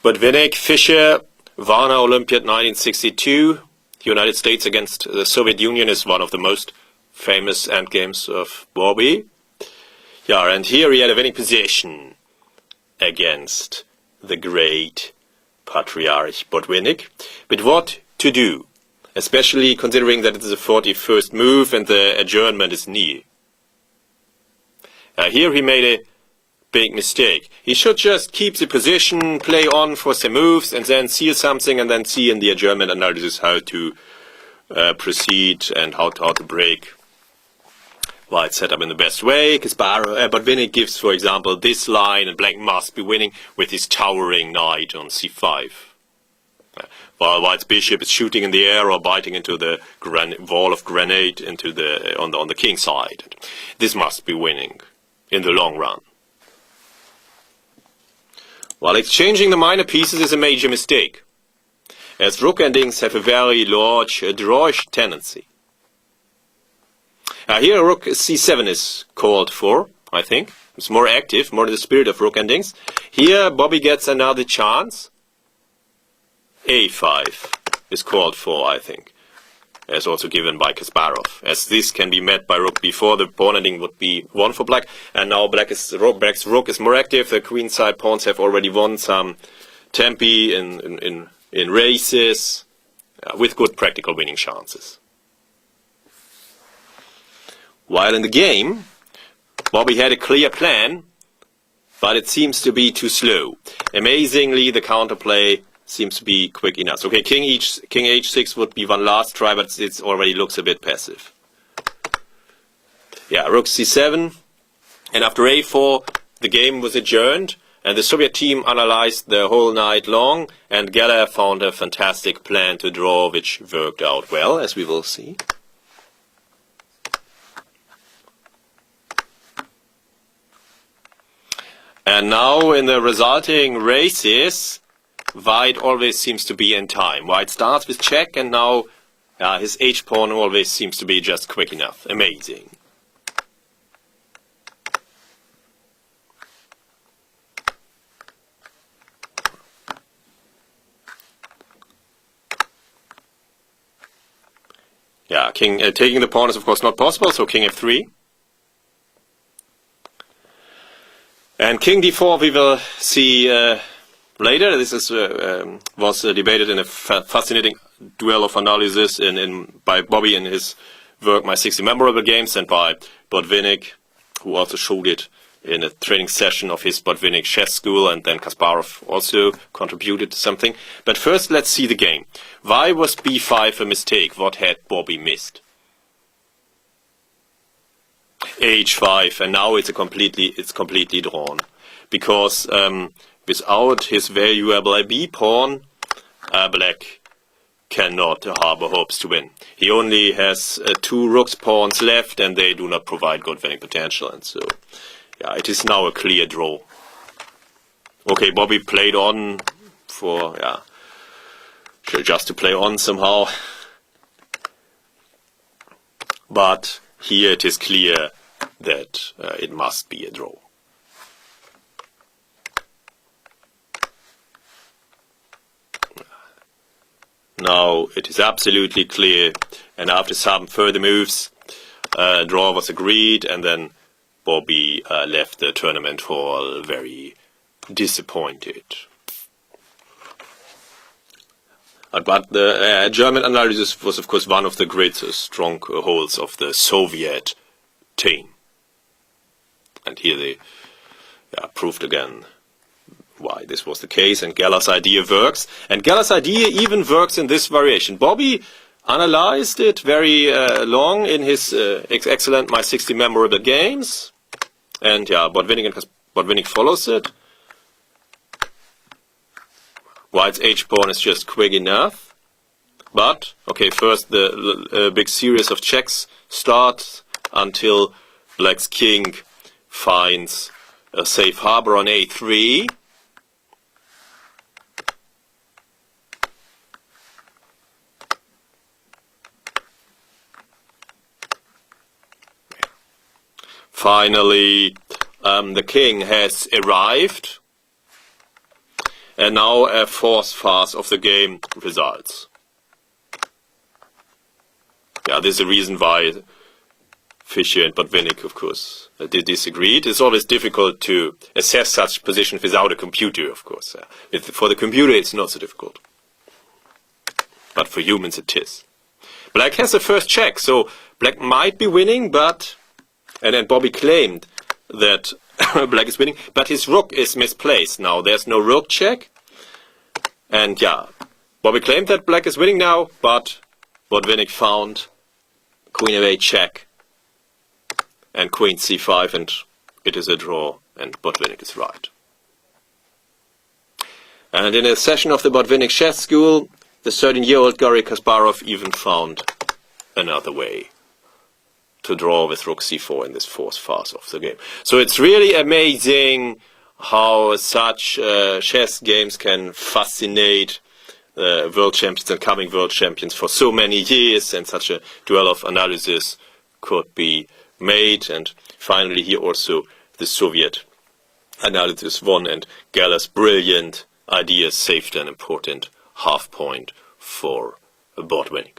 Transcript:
Botvinnik, Fischer, Varna Olympiad 1962. United States against the Soviet Union is one of the most famous endgames of Bobby. Yeah, and here he had a winning position against the great Patriarch Botvinnik. But what to do? Especially considering that it is the 41st move and the adjournment is near. Here he made a big mistake. He should just keep the position, play on for some moves, and then seal something, and then see in the adjournment analysis how to proceed and how to break white set up in the best way. Botvinnik gives, for example, this line, and black must be winning with his towering knight on c5. While white's bishop is shooting in the air or biting into the wall of granite into on the king side. This must be winning in the long run. While exchanging the minor pieces is a major mistake, as rook endings have a very large drawish tendency. Here rook c7 is called for, I think. It's more active, more in the spirit of rook endings. Here Bobby gets another chance. a5 is called for, I think, as also given by Kasparov. As this can be met by rook b4, the pawn ending would be won for black, and now black's rook is more active. The queen side pawns have already won some tempi in races with good practical winning chances. While in the game, Bobby had a clear plan, but it seems to be too slow. Amazingly, the counterplay seems to be quick enough. Okay, king h6 would be one last try, but it already looks a bit passive. Yeah, rook c7, and after a4, the game was adjourned, and the Soviet team analyzed the whole night long, and Geller found a fantastic plan to draw, which worked out well, as we will see. And now in the resulting races, white always seems to be in time. White starts with check, and now his h-pawn always seems to be just quick enough. Amazing. Yeah, taking the pawn is of course not possible, so king f3. And king d4 we will see later. This was debated in a fascinating duel of analysis by Bobby in his work My 60 Memorable Games, and by Botvinnik, who also showed it in a training session of his Botvinnik chess school, and then Kasparov also contributed something. But first let's see the game. Why was b5 a mistake? What had Bobby missed? h5, and now it's completely drawn, because without his valuable b pawn, black cannot harbor hopes to win. He only has two rook's pawns left, and they do not provide good winning potential, and so yeah, it is now a clear draw. Okay, Bobby played on for just to play on somehow, but here it is clear that it must be a draw. Now it is absolutely clear, and after some further moves, draw was agreed, and then Bobby left the tournament hall very disappointed. But the German analysis was, of course, one of the great strongholds of the Soviet team. And here they proved again why this was the case, and Geller's idea works. And Geller's idea even works in this variation. Bobby analyzed it very long in his excellent My 60 Memorable Games. And Botvinnik follows it. White's h-pawn is just quick enough. But, okay, first the big series of checks starts until black's king finds a safe harbor on a3. Finally, the king has arrived, And now a fourth phase of the game results. Yeah, this is the reason why Fischer and Botvinnik, of course, disagreed. It's always difficult to assess such positions without a computer, of course. For the computer, it's not so difficult. But for humans, it is. Black has the first check, so Black might be winning, but... And then Bobby claimed that Black is winning, but his rook is misplaced now. There's no rook check. And yeah, Bobby claimed that Black is winning now, but Botvinnik found Queen f8 check and Queen c5, and it is a draw, and Botvinnik is right. And in a session of the Botvinnik chess school, the 13-year-old Garry Kasparov even found another way to draw with rook c4 in this fourth phase of the game. So it's really amazing how such chess games can fascinate world champions and coming world champions for so many years, and such a duel of analysis could be made. And finally here also the Soviet analysis won, and Geller's brilliant ideas saved an important half point for Botvinnik.